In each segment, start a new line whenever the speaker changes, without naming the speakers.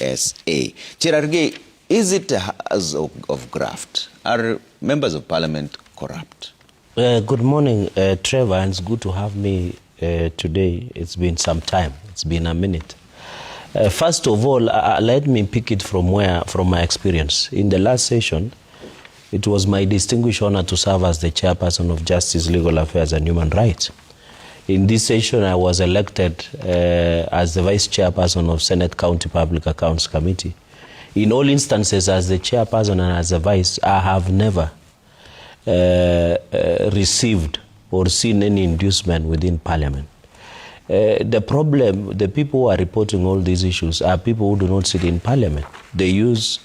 USA. Cherargei, is it a house of graft? Are members of parliament corrupt?
Good morning, Trevor, and it's good to have me today. It's been some time. It's been a minute. First of all, let me pick it from my experience. In the last session, it was my distinguished honor to serve as the chairperson of Justice, Legal Affairs and Human Rights. In this session, I was elected as the vice chairperson of Senate County Public Accounts Committee. In all instances, as the chairperson and as the vice, I have never received or seen any inducement within Parliament. The problem, the people who are reporting all these issues are people who do not sit in Parliament. They use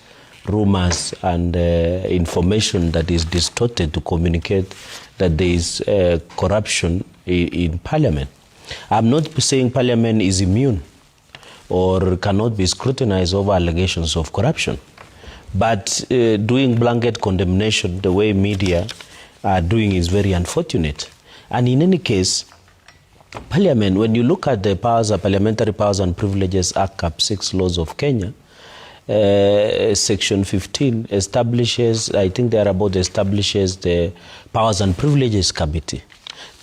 rumors and information that is distorted to communicate that there is corruption in Parliament. I'm not saying Parliament is immune or cannot be scrutinized over allegations of corruption. But doing blanket condemnation the way media are doing is very unfortunate. And in any case, Parliament, when you look at the powers, Parliamentary Powers and Privileges Act, Cap 6 laws of Kenya, Section 15 establishes, I think establishes the Powers and Privileges Committee.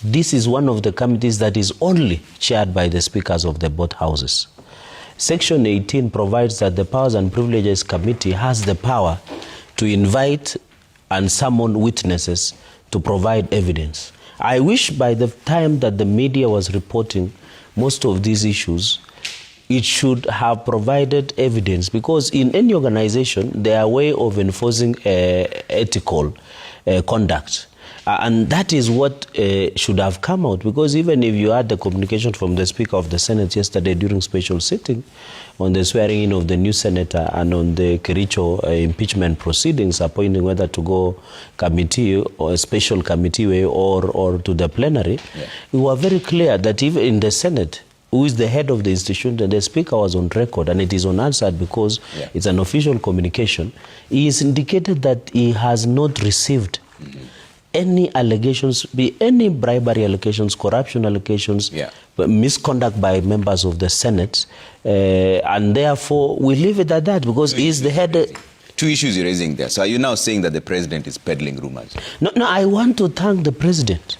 This is one of the committees that is only chaired by the speakers of the both houses. Section 18 provides that the Powers and Privileges Committee has the power to invite and summon witnesses to provide evidence. I wish by the time that the media was reporting most of these issues, it should have provided evidence, because in any organization, there are ways of enforcing ethical conduct. And that is what should have come out, because even if you had the communication from the Speaker of the Senate yesterday during special sitting on the swearing in of the new senator and on the Kericho impeachment proceedings, appointing whether to go committee or a special committee way or to the plenary, we were very clear that even in the Senate, who is the head of the institution, the Speaker was on record, and it is unanswered because it's an official communication. He has indicated that he has not received any allegations, be any bribery allegations, corruption allegations, misconduct by members of the Senate, and therefore we leave it at that, because he's the head.
Two issues you're raising there. So are you now saying that the president is peddling rumors?
No, I want to thank the president,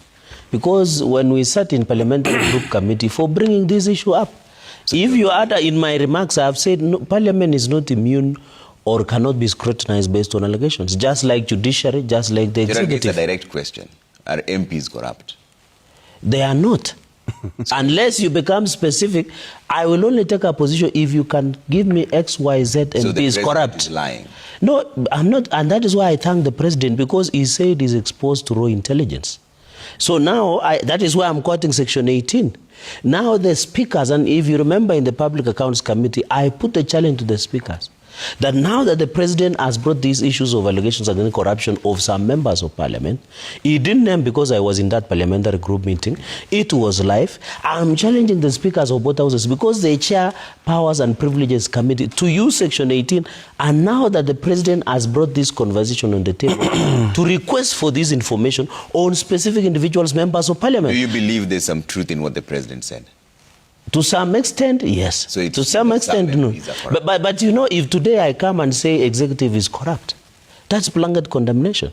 because when we sat in parliamentary group committee for bringing this issue up, so if you add in my remarks, I have said no, Parliament is not immune or cannot be scrutinized based on allegations, just like judiciary, just like the executive.
It's a direct question. Are MPs corrupt?
They are not. Unless you become specific, I will only take a position if you can give me X, Y, Z MP is corrupt.
Is lying.
No, I'm not, and that is why I thank the president, because he said he's exposed to raw intelligence. So now, that is why I'm quoting Section 18. Now the speakers, and if you remember in the Public Accounts Committee, I put the challenge to the speakers that now that the president has brought these issues of allegations against corruption of some members of parliament, he didn't name, because I was in that parliamentary group meeting, it was live. I'm challenging the speakers of both houses, because they chair Powers and Privileges Committee, to use Section 18, and now that the president has brought this conversation on the table, to request for this information on specific individuals, members of parliament.
Do you believe there's some truth in what the president said?
To some extent, yes.
So
to some extent, no. But you know, if today I come and say executive is corrupt, that's blanket condemnation.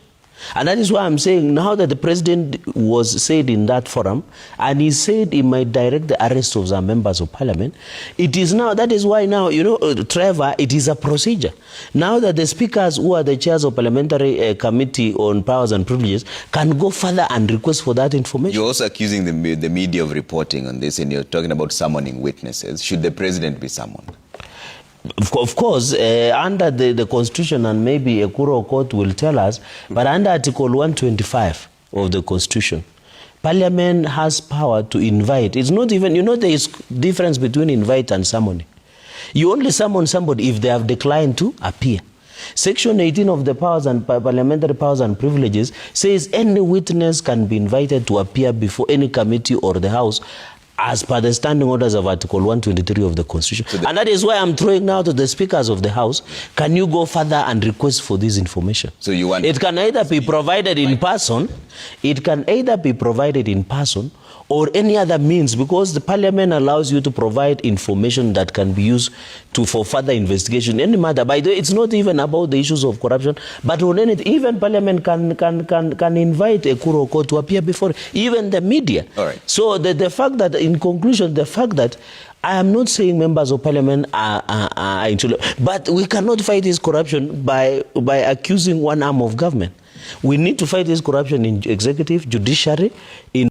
And that is why I'm saying now that the president was said in that forum, and he said he might direct the arrest of some members of parliament, it is now, that is why now, you know, Trevor, it is a procedure. Now that the speakers who are the chairs of parliamentary committee on powers and privileges can go further and request for that information.
You're also accusing the media of reporting on this, and you're talking about summoning witnesses. Should the president be summoned?
Of course, under the Constitution, and maybe a Kuro court will tell us, but under Article 125 of the Constitution, Parliament has power to invite. It's not even, you know, there is difference between invite and summoning. You only summon somebody if they have declined to appear. Section 18 of the Powers and Parliamentary Powers and Privileges says any witness can be invited to appear before any committee or the House as per the standing orders of Article 123 of the Constitution. So and that is why I'm throwing now to the speakers of the House, can you go further and request for this information?
So you want
it can either be provided in person, it can either be provided in person, or any other means, because the parliament allows you to provide information that can be used for further investigation. Any matter, by the way, it's not even about the issues of corruption, but on anything, even parliament can invite a Kuroko to appear before even the media.
All right.
So the fact that, in conclusion, the fact that I am not saying members of parliament are into, but we cannot fight this corruption by accusing one arm of government. We need to fight this corruption in executive, judiciary, in